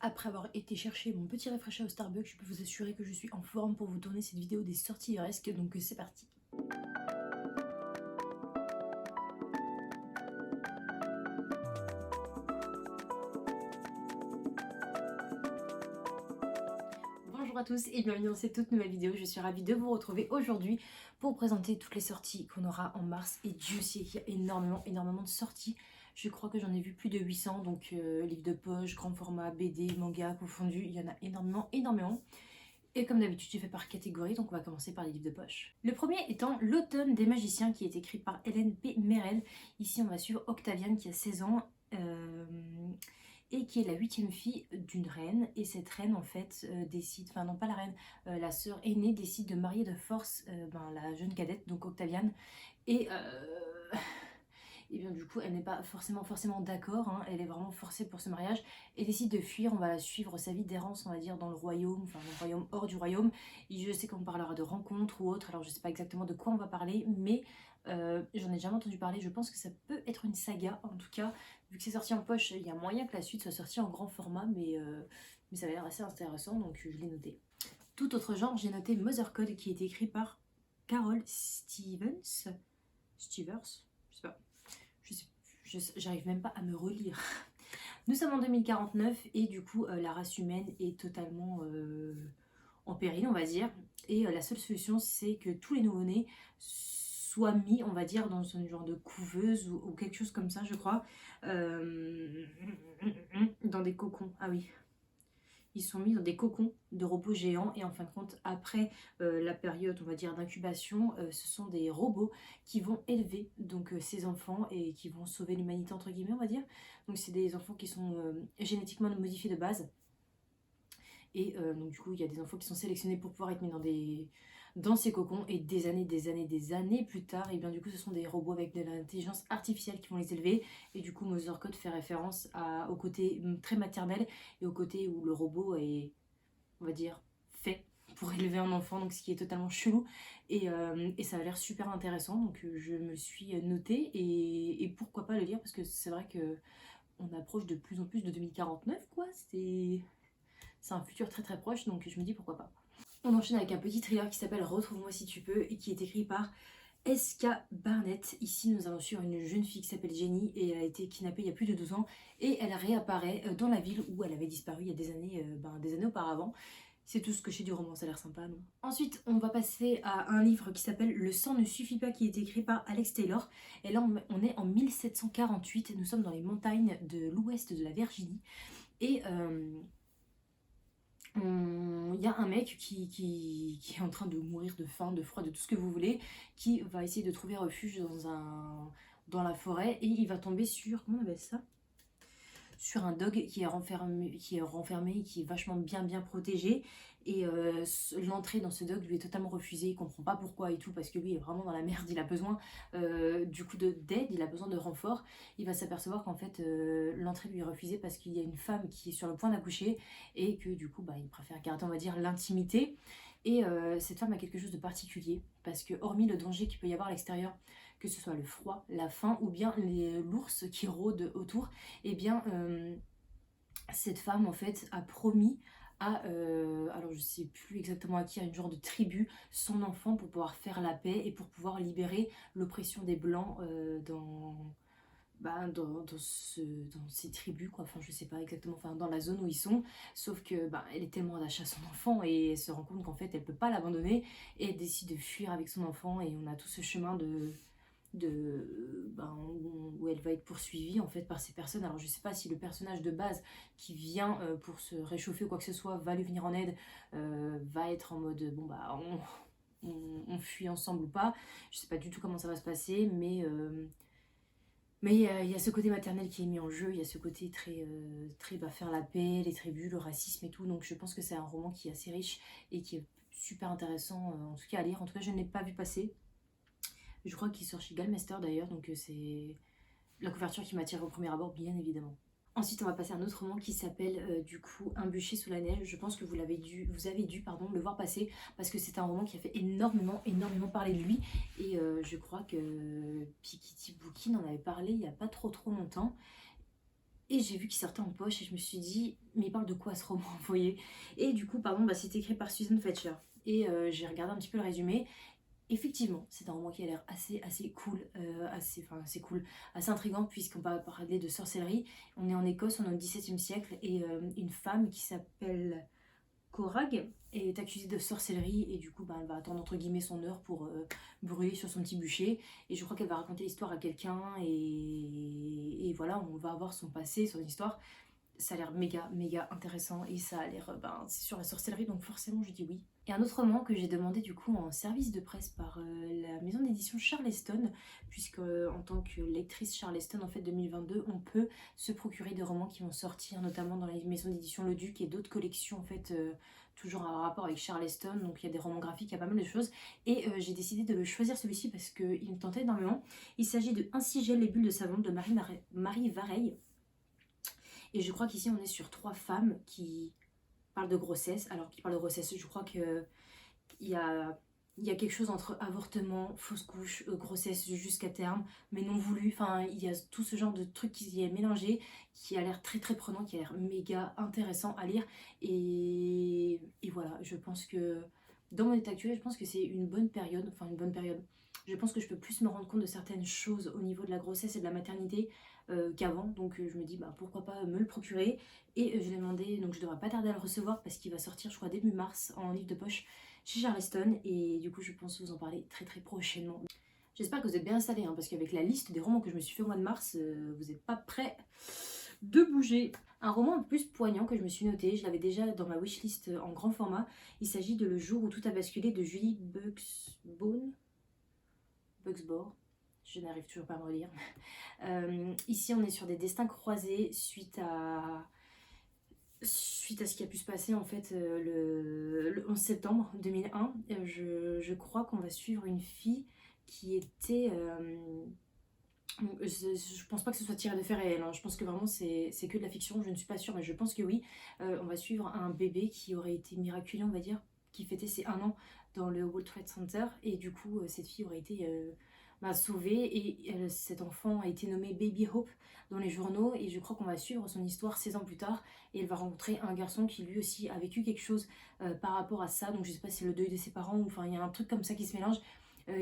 Après avoir été chercher mon petit rafraîchisseur au Starbucks, je peux vous assurer que je suis en forme pour vous tourner cette vidéo des sorties resques, donc c'est parti. Bonjour à tous et bienvenue dans cette toute nouvelle vidéo. Je suis ravie de vous retrouver aujourd'hui pour vous présenter toutes les sorties qu'on aura en mars. Et Dieu sait qu'il y a énormément de sorties. Je crois que j'en ai vu plus de 800, donc livres de poche, grand format, BD, manga, confondus. Il y en a énormément. Et comme d'habitude, je fais par catégorie, donc on va commencer par les livres de poche. Le premier étant L'Automne des magiciens, qui est écrit par Hélène P. Merel. Ici, on va suivre Octaviane qui a 16 ans. Et qui est la 8e fille d'une reine. Et cette reine, en fait, décide, enfin non pas la reine, la sœur aînée décide de marier de force la jeune cadette, donc Octaviane. Et, et bien du coup, elle n'est pas forcément d'accord, hein, elle est vraiment forcée pour ce mariage et décide de fuir. On va la suivre sa vie d'errance, on va dire, dans le royaume, enfin dans le royaume hors du royaume. Et je sais qu'on parlera de rencontres ou autre, alors je sais pas exactement de quoi on va parler, mais j'en ai jamais entendu parler. Je pense que ça peut être une saga, en tout cas, vu que c'est sorti en poche, il y a moyen que la suite soit sortie en grand format, mais ça va l'air assez intéressant, donc je l'ai noté. Tout autre genre, j'ai noté Mother Code, qui est écrit par Carol Stevens, je sais pas. J'arrive même pas à me relire. Nous sommes en 2049 et du coup la race humaine est totalement en péril, on va dire. Et la seule solution, c'est que tous les nouveau-nés soient mis, on va dire, dans une genre de couveuse ou quelque chose comme ça, je crois. Dans des cocons. Ah oui, ils sont mis dans des cocons de robots géants et en fin de compte, après la période, on va dire, d'incubation, ce sont des robots qui vont élever donc ces enfants et qui vont sauver l'humanité, entre guillemets, on va dire. Donc c'est des enfants qui sont génétiquement modifiés de base. Et donc du coup, il y a des enfants qui sont sélectionnés pour pouvoir être mis dans ces cocons. Et des années plus tard, et bien du coup, ce sont des robots avec de l'intelligence artificielle qui vont les élever. Et du coup, Mother Code fait référence au côté très maternel et au côté où le robot est, on va dire, fait pour élever un enfant, donc ce qui est totalement chelou. Et ça a l'air super intéressant, donc je me suis notée et pourquoi pas le lire, parce que c'est vrai que on approche de plus en plus de 2049, quoi. C'est un futur très proche, donc je me dis pourquoi pas. On enchaîne avec un petit thriller qui s'appelle Retrouve-moi si tu peux et qui est écrit par S.K. Barnett. Ici, nous allons suivre une jeune fille qui s'appelle Jenny et elle a été kidnappée il y a plus de 12 ans et elle réapparaît dans la ville où elle avait disparu il y a des années auparavant. C'est tout ce que je sais du roman, ça a l'air sympa, non? Ensuite, on va passer à un livre qui s'appelle Le sang ne suffit pas, qui est écrit par Alex Taylor. Et là, on est en 1748, nous sommes dans les montagnes de l'ouest de la Virginie. Et il y a un mec qui est en train de mourir de faim, de froid, de tout ce que vous voulez, qui va essayer de trouver refuge dans la forêt et il va tomber sur, comment on appelle ça? Sur un dog qui est renfermé et qui est vachement bien protégé. Et l'entrée dans ce dog lui est totalement refusée, il comprend pas pourquoi et tout, parce que lui est vraiment dans la merde, il a besoin du coup d'aide, il a besoin de renfort. Il va s'apercevoir qu'en fait l'entrée lui est refusée parce qu'il y a une femme qui est sur le point d'accoucher et que du coup il préfère garder, on va dire, l'intimité. Et cette femme a quelque chose de particulier, parce que hormis le danger qu'il peut y avoir à l'extérieur, que ce soit le froid, la faim ou bien l'ours qui rôde autour, et bien cette femme en fait a promis alors je sais plus exactement à qui, à une genre de tribu, son enfant pour pouvoir faire la paix et pour pouvoir libérer l'oppression des blancs dans ces tribus, quoi. Enfin je sais pas exactement, enfin dans la zone où ils sont, sauf que elle est tellement attachée à son enfant et elle se rend compte qu'en fait elle peut pas l'abandonner et elle décide de fuir avec son enfant. Et on a tout ce chemin où elle va être poursuivie en fait par ces personnes. Alors je sais pas si le personnage de base qui vient pour se réchauffer ou quoi que ce soit va lui venir en aide, va être en mode on fuit ensemble ou pas. Je sais pas du tout comment ça va se passer, mais il y a ce côté maternel qui est mis en jeu, il y a ce côté très faire la paix, les tribus, le racisme et tout. Donc je pense que c'est un roman qui est assez riche et qui est super intéressant en tout cas à lire. En tout cas je ne l'ai pas vu passer. Je crois qu'il sort chez Galmester d'ailleurs, donc c'est la couverture qui m'attire au premier abord, bien évidemment. Ensuite, on va passer à un autre roman qui s'appelle du coup Un bûcher sous la neige. Je pense que vous avez dû le voir passer parce que c'est un roman qui a fait énormément parler de lui. Et je crois que Pikiti Bookie en avait parlé il n'y a pas trop longtemps. Et j'ai vu qu'il sortait en poche et je me suis dit, mais il parle de quoi ce roman, vous voyez? Et du coup, pardon, bah, c'est écrit par Susan Fletcher. Et j'ai regardé un petit peu le résumé. Effectivement, c'est un roman qui a l'air assez cool, assez cool, assez intriguant puisqu'on va parler de sorcellerie. On est en Écosse, on est au XVIIe siècle et une femme qui s'appelle Corag est accusée de sorcellerie et du coup bah, elle va attendre entre guillemets son heure pour brûler sur son petit bûcher et je crois qu'elle va raconter l'histoire à quelqu'un et voilà, on va avoir son passé, son histoire. Ça a l'air méga intéressant et ça a l'air, ben, c'est sur la sorcellerie donc forcément je dis oui. Et un autre roman que j'ai demandé du coup en service de presse par la maison d'édition Charleston, puisque en tant que lectrice Charleston en fait 2022, on peut se procurer des romans qui vont sortir notamment dans les maisons d'édition Le Duc et d'autres collections en fait toujours en rapport avec Charleston, donc il y a des romans graphiques, il y a pas mal de choses et j'ai décidé de choisir celui-ci parce qu'il me tentait énormément. Il s'agit de Ainsi gèlent les bulles de savon de Marie Vareille et je crois qu'ici on est sur 3 femmes qui parlent de grossesse. Alors qui parlent de grossesse, je crois que il y a, il y a quelque chose entre avortement, fausse couche, grossesse jusqu'à terme, mais non voulu. Enfin, il y a tout ce genre de trucs qui y est mélangé, qui a l'air très prenant, qui a l'air méga intéressant à lire. Et voilà, je pense que dans mon état actuel, je pense que c'est une bonne période, enfin une bonne période. Je pense que je peux plus me rendre compte de certaines choses au niveau de la grossesse et de la maternité qu'avant. Donc je me dis bah, pourquoi pas me le procurer. Et je l'ai demandé, donc je devrais pas tarder à le recevoir parce qu'il va sortir je crois début mars en livre de poche chez Charleston et du coup je pense vous en parler très prochainement. J'espère que vous êtes bien installés hein, parce qu'avec la liste des romans que je me suis fait au mois de mars, vous n'êtes pas prêts de bouger. Un roman un peu plus poignant que je me suis noté, je l'avais déjà dans ma wishlist en grand format. Il s'agit de Le jour où tout a basculé de Julie Buxbaugh. Je n'arrive toujours pas à me relire. Ici on est sur des destins croisés suite à ce qui a pu se passer en fait le 11 septembre 2001, je crois qu'on va suivre une fille qui était... je pense pas que ce soit tiré de faits réels, hein. Je pense que vraiment c'est que de la fiction, je ne suis pas sûre, mais je pense que oui. On va suivre un bébé qui aurait été miraculé, on va dire, qui fêtait ses 1 an dans le World Trade Center, et du coup cette fille aurait été sauvée, et cet enfant a été nommé Baby Hope dans les journaux, et je crois qu'on va suivre son histoire 16 ans plus tard, et elle va rencontrer un garçon qui lui aussi a vécu quelque chose par rapport à ça, donc je sais pas si c'est le deuil de ses parents, ou enfin il y a un truc comme ça qui se mélange,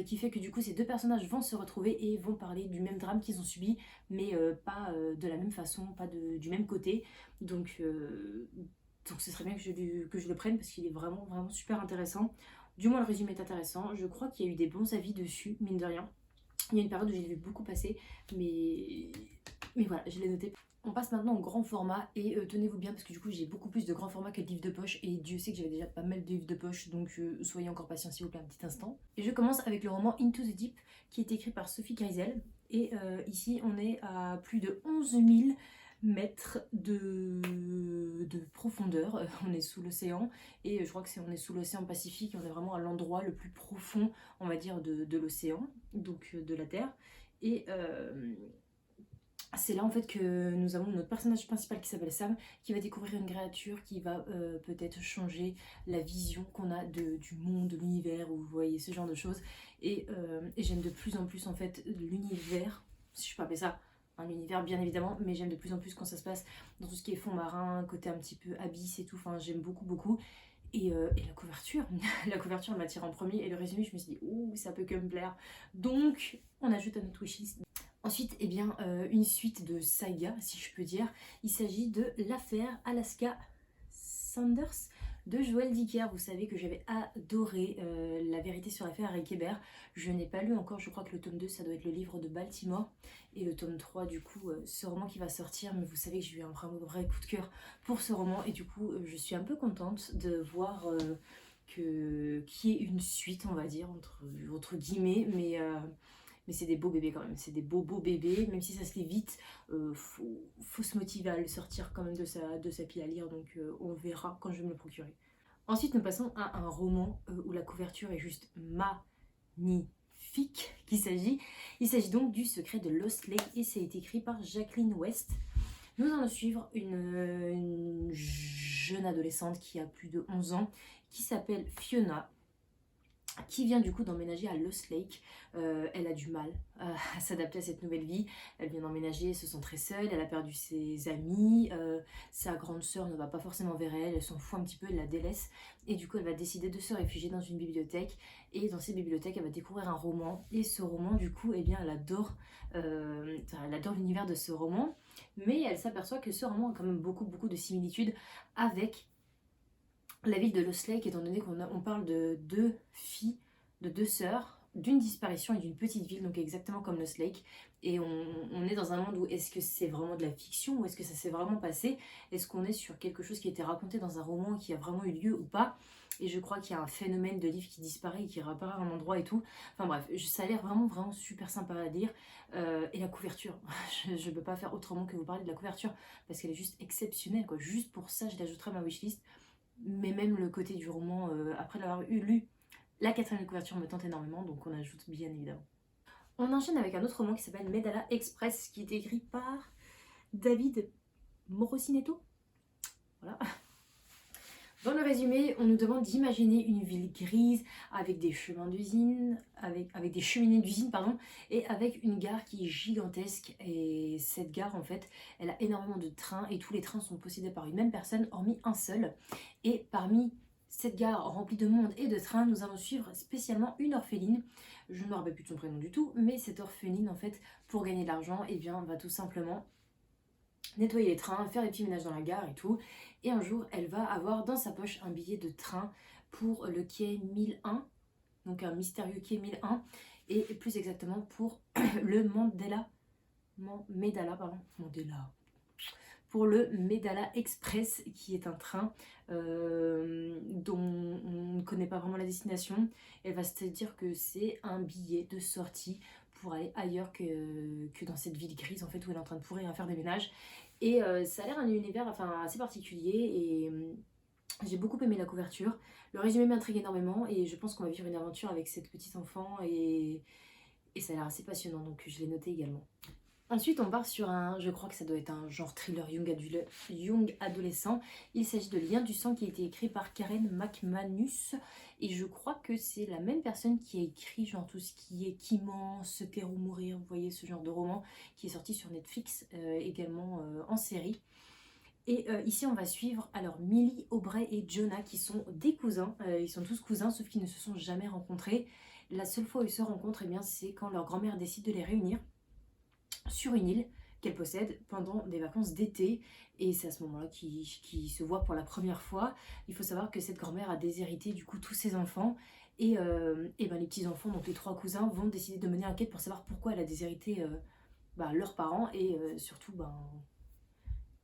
qui fait que du coup ces deux personnages vont se retrouver et vont parler du même drame qu'ils ont subi, mais pas de la même façon, pas du même côté. Donc ce serait bien que je le prenne parce qu'il est vraiment super intéressant. Du moins le résumé est intéressant. Je crois qu'il y a eu des bons avis dessus, mine de rien. Il y a une période où j'ai vu beaucoup passer, mais voilà, je l'ai noté. On passe maintenant au grand format et tenez-vous bien parce que du coup j'ai beaucoup plus de grand format que de livres de poche et Dieu sait que j'avais déjà pas mal de livres de poche, donc soyez encore patient s'il vous plaît un petit instant. Et je commence avec le roman Into the Deep qui est écrit par Sophie Grisel et ici on est à plus de 11 000 mètres de profondeur. On est sous l'océan et je crois que on est sous l'océan Pacifique, on est vraiment à l'endroit le plus profond on va dire de l'océan, donc de la Terre. Et c'est là en fait que nous avons notre personnage principal qui s'appelle Sam, qui va découvrir une créature qui va peut-être changer la vision qu'on a du monde, de l'univers, ou vous voyez ce genre de choses. Et j'aime de plus en plus en fait l'univers, si je peux appeler ça un univers bien évidemment, mais j'aime de plus en plus quand ça se passe dans tout ce qui est fond marin, côté un petit peu abysse et tout, enfin j'aime beaucoup. Et la couverture, la couverture m'attire en premier et le résumé je me suis dit ouh ça peut que me plaire. Donc on ajoute à notre wishlist. Ensuite, eh bien, une suite de saga, si je peux dire. Il s'agit de l'affaire Alaska Sanders de Joël Dicker. Vous savez que j'avais adoré La vérité sur l'affaire Eric Hébert. Je n'ai pas lu encore, je crois que le tome 2, ça doit être le livre de Baltimore. Et le tome 3, du coup, ce roman qui va sortir. Mais vous savez que j'ai eu un vrai coup de cœur pour ce roman. Et du coup, je suis un peu contente de voir qu'il y ait une suite, on va dire, entre guillemets. Mais c'est des beaux bébés quand même, c'est des beaux bébés, même si ça se lit vite, faut se motiver à le sortir quand même de sa pile à lire, donc on verra quand je vais me le procurer. Ensuite nous passons à un roman où la couverture est juste magnifique, il s'agit donc du Secret de Lost Lake et c'est écrit par Jacqueline West. Nous allons suivre une jeune adolescente qui a plus de 11 ans, qui s'appelle Fiona. qui vient du coup d'emménager à Lost Lake. Elle a du mal à s'adapter à cette nouvelle vie. Elle vient d'emménager, elle se sent très seule, elle a perdu ses amis, sa grande sœur ne va pas forcément vers elle, elle s'en fout un petit peu, elle la délaisse. Et du coup elle va décider de se réfugier dans une bibliothèque. Et dans cette bibliothèque elle va découvrir un roman. Et ce roman du coup, eh bien, elle adore l'univers de ce roman. Mais elle s'aperçoit que ce roman a quand même beaucoup de similitudes avec la ville de Lost Lake, étant donné qu'on parle de deux filles, de deux sœurs, d'une disparition et d'une petite ville, donc exactement comme Lost Lake. Et on est dans un monde où est-ce que c'est vraiment de la fiction ou est-ce que ça s'est vraiment passé? Est-ce qu'on est sur quelque chose qui a été raconté dans un roman qui a vraiment eu lieu ou pas? Et je crois qu'il y a un phénomène de livre qui disparaît et qui réapparaît à un endroit et tout. Enfin bref, ça a l'air vraiment super sympa à lire. Et la couverture, je ne peux pas faire autrement que vous parler de la couverture parce qu'elle est juste exceptionnelle, quoi. Juste pour ça, je l'ajouterai à ma wishlist. Mais même le côté du roman, après l'avoir lu, la quatrième couverture me tente énormément, donc on ajoute bien évidemment. On enchaîne avec un autre roman qui s'appelle Medalla Express, qui est écrit par David Morossinetto. Voilà. Dans le résumé, on nous demande d'imaginer une ville grise avec des chemins d'usine, avec des cheminées d'usine, pardon, et avec une gare qui est gigantesque. Et cette gare, en fait, elle a énormément de trains et tous les trains sont possédés par une même personne, hormis un seul. Et parmi cette gare remplie de monde et de trains, nous allons suivre spécialement une orpheline. Je ne me rappelle plus de son prénom du tout, mais cette orpheline, en fait, pour gagner de l'argent, eh bien, va tout simplement nettoyer les trains, faire des petits ménages dans la gare et tout. Et un jour, elle va avoir dans sa poche un billet de train pour le quai 1001, donc un mystérieux quai 1001, et plus exactement pour le pour le Medalla Express, qui est un train dont on ne connaît pas vraiment la destination. Elle va se dire que c'est un billet de sortie pour aller ailleurs que dans cette ville grise en fait où elle est en train de pourrir à faire des ménages. Et ça a l'air un univers assez particulier et j'ai beaucoup aimé la couverture. Le résumé m'intrigue énormément et je pense qu'on va vivre une aventure avec cette petite enfant et ça a l'air assez passionnant, donc je l'ai noté également. Ensuite, on part sur je crois que ça doit être un genre thriller young adolescent. Il s'agit de Lien du sang qui a été écrit par Karen McManus. Et je crois que c'est la même personne qui a écrit genre tout ce qui est Qui ment, Se taire ou mourir, vous voyez ce genre de roman qui est sorti sur Netflix, également en série. Et ici on va suivre alors Millie, Aubrey et Jonah qui sont des cousins. Ils sont tous cousins sauf qu'ils ne se sont jamais rencontrés. La seule fois où ils se rencontrent, eh bien, c'est quand leur grand-mère décide de les réunir sur une île qu'elle possède pendant des vacances d'été et c'est à ce moment-là qu'ils se voient pour la première fois. Il faut savoir que cette grand-mère a déshérité du coup tous ses enfants et ben, les petits-enfants, donc les trois cousins, vont décider de mener enquête pour savoir pourquoi elle a déshérité leurs parents et surtout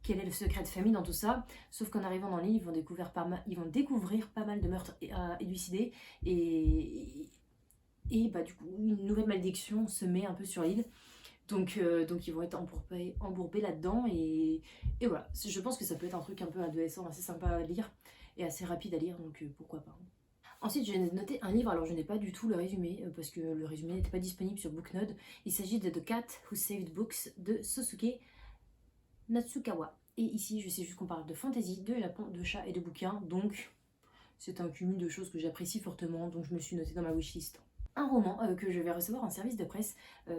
quel est le secret de famille dans tout ça. Sauf qu'en arrivant dans l'île, ils vont découvrir pas mal de meurtres élucidés et bah, du coup une nouvelle malédiction se met un peu sur l'île. Donc ils vont être embourbés là-dedans et voilà, je pense que ça peut être un truc un peu adolescent, assez sympa à lire et assez rapide à lire, donc pourquoi pas. Ensuite, j'ai noté un livre, alors je n'ai pas du tout le résumé, parce que le résumé n'était pas disponible sur Booknode. Il s'agit de The Cat Who Saved Books de Sosuke Natsukawa. Et ici, je sais juste qu'on parle de fantasy, de Japon, de chats et de bouquins, donc c'est un cumul de choses que j'apprécie fortement, donc je me suis noté dans ma wishlist. Un roman que je vais recevoir en service de presse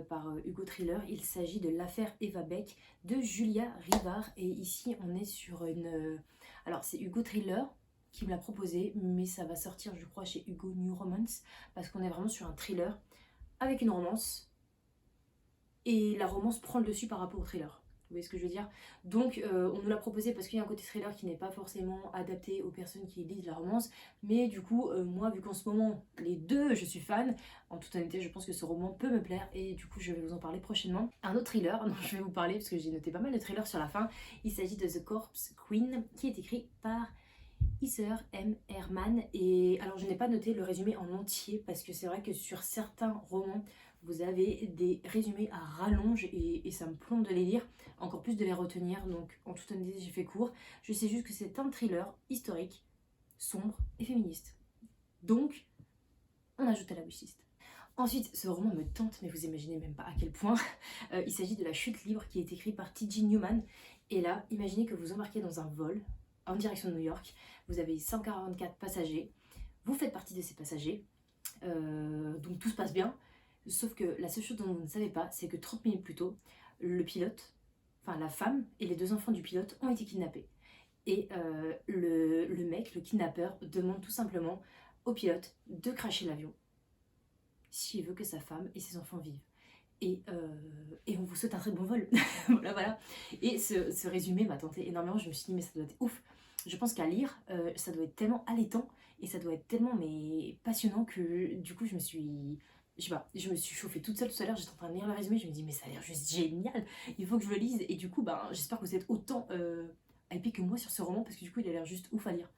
par Hugo Thriller. Il s'agit de L'affaire Eva Beck de Julia Rivard. Et ici, on est sur une... alors, c'est Hugo Thriller qui me l'a proposé, mais ça va sortir, je crois, chez Hugo New Romance, parce qu'on est vraiment sur un thriller avec une romance. Et la romance prend le dessus par rapport au thriller. Vous voyez ce que je veux dire? Donc on nous l'a proposé parce qu'il y a un côté thriller qui n'est pas forcément adapté aux personnes qui lisent la romance. Mais du coup, moi, vu qu'en ce moment, les deux, je suis fan, en toute honnêteté, je pense que ce roman peut me plaire. Et du coup, je vais vous en parler prochainement. Un autre thriller dont je vais vous parler, parce que j'ai noté pas mal de thrillers sur la fin. Il s'agit de The Corpse Queen, qui est écrit par Heather M. Herman. Et alors, je n'ai pas noté le résumé en entier, parce que c'est vrai que sur certains romans, vous avez des résumés à rallonge et ça me plombe de les lire, encore plus de les retenir, donc en toute honnêteté j'ai fait court. Je sais juste que c'est un thriller historique, sombre et féministe. Donc, on ajoute à la wishlist. Ensuite, ce roman me tente, mais vous imaginez même pas à quel point. Il s'agit de La Chute libre qui est écrit par T.J. Newman. Et là, imaginez que vous embarquez dans un vol en direction de New York. Vous avez 144 passagers. Vous faites partie de ces passagers. Donc tout se passe bien. Sauf que la seule chose dont vous ne savez pas, c'est que 30 minutes plus tôt, le pilote, enfin la femme et les 2 enfants du pilote ont été kidnappés. Et le mec, le kidnappeur, demande tout simplement au pilote de cracher l'avion s'il veut que sa femme et ses enfants vivent. Et on vous souhaite un très bon vol. Voilà, voilà. Et ce résumé m'a tenté énormément. Je me suis dit, mais ça doit être ouf. Je pense qu'à lire, ça doit être tellement allaitant et ça doit être tellement passionnant que du coup, je sais pas, je me suis chauffée toute seule tout à l'heure. J'étais en train de lire le résumé. Je me dis, mais ça a l'air juste génial. Il faut que je le lise. Et du coup, ben, j'espère que vous êtes autant hypés que moi sur ce roman parce que du coup, il a l'air juste ouf à lire.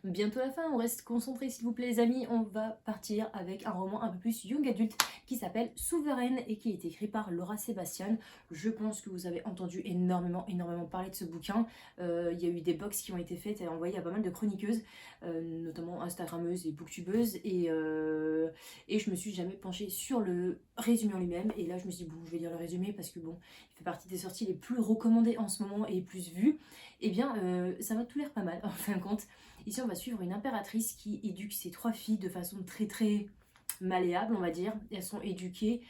Bientôt la fin, on reste concentré s'il vous plaît les amis, on va partir avec un roman un peu plus young adulte qui s'appelle Souveraine et qui est écrit par Laura Sébastien. Je pense que vous avez entendu énormément parler de ce bouquin. Il y a eu des box qui ont été faites et envoyées à pas mal de chroniqueuses, notamment instagrammeuses et booktubeuses et je me suis jamais penchée sur le résumé en lui-même et là je me suis dit bon je vais lire le résumé parce que bon il fait partie des sorties les plus recommandées en ce moment et les plus vues. Et bien ça m'a tout l'air pas mal en fin de compte. Ici, on va suivre une impératrice qui éduque ses 3 filles de façon très très malléable, on va dire. Elles sont éduquées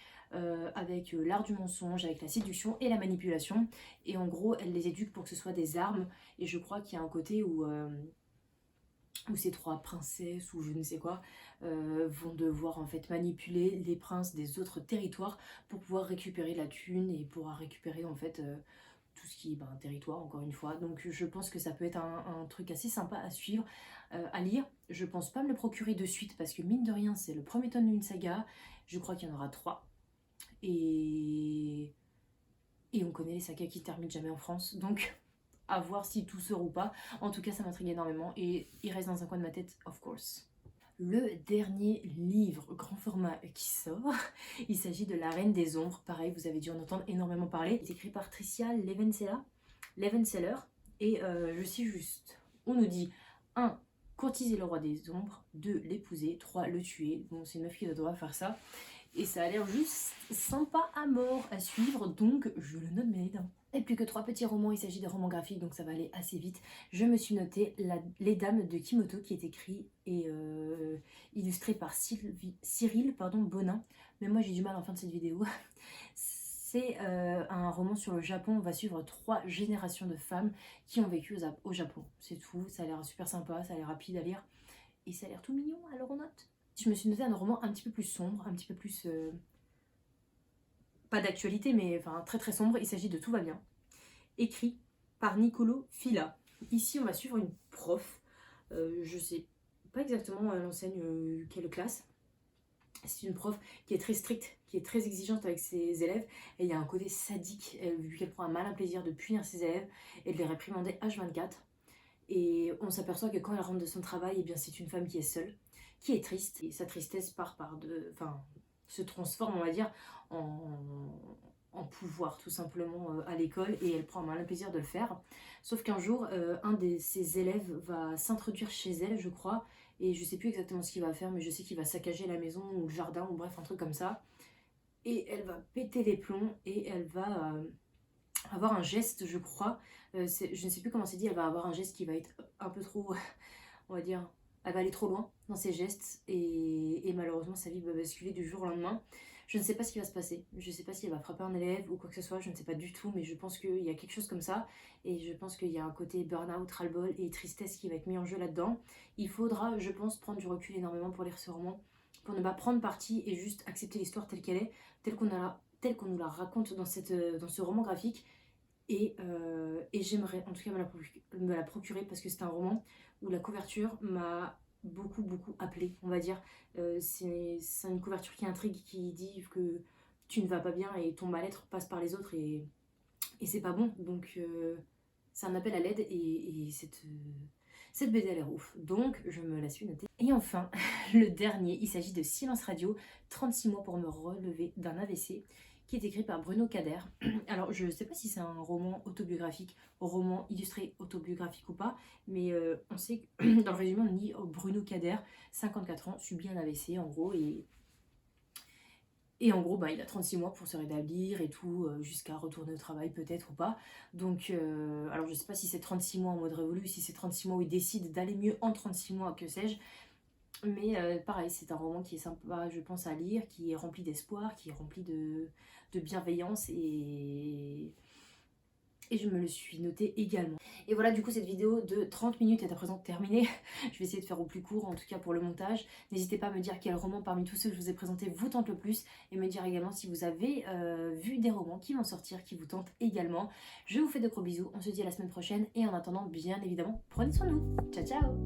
avec l'art du mensonge, avec la séduction et la manipulation. Et en gros, elle les éduque pour que ce soit des armes. Et je crois qu'il y a un côté où ces 3 princesses ou je ne sais quoi vont devoir en fait manipuler les princes des autres territoires pour pouvoir récupérer la thune et pouvoir récupérer en fait tout ce qui est un territoire encore une fois. Donc je pense que ça peut être un truc assez sympa à suivre, à lire. Je pense pas me le procurer de suite parce que mine de rien c'est le premier tome d'une saga. Je crois qu'il y en aura 3 et on connaît les sagas qui terminent jamais en France donc à voir si tout sort ou pas. En tout cas ça m'intrigue énormément et il reste dans un coin de ma tête of course. Le dernier livre grand format qui sort, il s'agit de La Reine des Ombres. Pareil, vous avez dû en entendre énormément parler. C'est écrit par Tricia Levenseller. Et je suis juste. On nous dit 1. Courtiser le roi des ombres. 2. L'épouser. 3. Le tuer. Bon, c'est une meuf qui va devoir faire ça. Et ça a l'air juste sympa à mort à suivre, donc je le note bien évidemment. Et plus que 3 petits romans, il s'agit de romans graphiques, donc ça va aller assez vite. Je me suis noté Les Dames de Kimoto, qui est écrit et illustré par Cyril Bonin. Mais moi j'ai du mal en fin de cette vidéo. C'est un roman sur le Japon. On va suivre 3 générations de femmes qui ont vécu au Japon. C'est tout, ça a l'air super sympa, ça a l'air rapide à lire. Et ça a l'air tout mignon, alors on note. Je me suis noté un roman un petit peu plus sombre, un petit peu plus... pas d'actualité, mais enfin très très sombre. Il s'agit de Tout va bien, écrit par Nicolo Fila. Ici, on va suivre une prof. Je sais pas exactement elle enseigne quelle classe. C'est une prof qui est très stricte, qui est très exigeante avec ses élèves. Et il y a un côté sadique, vu qu'elle prend un malin plaisir de punir ses élèves et de les réprimander H24. Et on s'aperçoit que quand elle rentre de son travail, eh bien c'est une femme qui est seule, qui est triste. Et sa tristesse se transforme, on va dire, en pouvoir tout simplement à l'école. Et elle prend un malin plaisir de le faire. Sauf qu'un jour, un de ses élèves va s'introduire chez elle, je crois. Et je sais plus exactement ce qu'il va faire, mais je sais qu'il va saccager la maison ou le jardin, ou bref, un truc comme ça. Et elle va péter les plombs et elle va... avoir un geste, je crois, je ne sais plus comment c'est dit, elle va avoir un geste qui va être un peu trop, on va dire, elle va aller trop loin dans ses gestes et malheureusement sa vie va basculer du jour au lendemain. Je ne sais pas ce qui va se passer, je ne sais pas si elle va frapper un élève ou quoi que ce soit, je ne sais pas du tout, mais je pense qu'il y a quelque chose comme ça et je pense qu'il y a un côté burn-out, ras-le-bol et tristesse qui va être mis en jeu là-dedans. Il faudra, je pense, prendre du recul énormément pour lire ce roman, pour ne pas prendre parti et juste accepter l'histoire telle qu'elle est, telle qu'on nous la raconte dans ce roman graphique. Et j'aimerais en tout cas me la procurer parce que c'est un roman où la couverture m'a beaucoup appelé, on va dire. C'est une couverture qui intrigue, qui dit que tu ne vas pas bien et ton mal-être passe par les autres et c'est pas bon. Donc c'est un appel à l'aide et cette BD a l'air ouf. Donc je me la suis notée. Et enfin, le dernier, il s'agit de Silence Radio, 36 mois pour me relever d'un AVC, qui est écrit par Bruno Kader. Alors, je ne sais pas si c'est un roman autobiographique, roman illustré autobiographique ou pas, mais on sait que dans le résumé, on dit Bruno Kader, 54 ans, subit un AVC en gros, et en gros, bah, il a 36 mois pour se rétablir et tout, jusqu'à retourner au travail peut-être ou pas. Donc, alors je sais pas si c'est 36 mois en mode révolu, si c'est 36 mois où il décide d'aller mieux en 36 mois, que sais-je. Mais pareil, c'est un roman qui est sympa, je pense, à lire, qui est rempli d'espoir, qui est rempli de bienveillance et je me le suis noté également. Et voilà, du coup cette vidéo de 30 minutes est à présent terminée. Je vais essayer de faire au plus court, en tout cas pour le montage. N'hésitez pas à me dire quel roman parmi tous ceux que je vous ai présentés vous tente le plus, et me dire également si vous avez vu des romans qui vont sortir, qui vous tentent également. Je vous fais de gros bisous, on se dit à la semaine prochaine, et en attendant, bien évidemment, prenez soin de vous. Ciao ciao.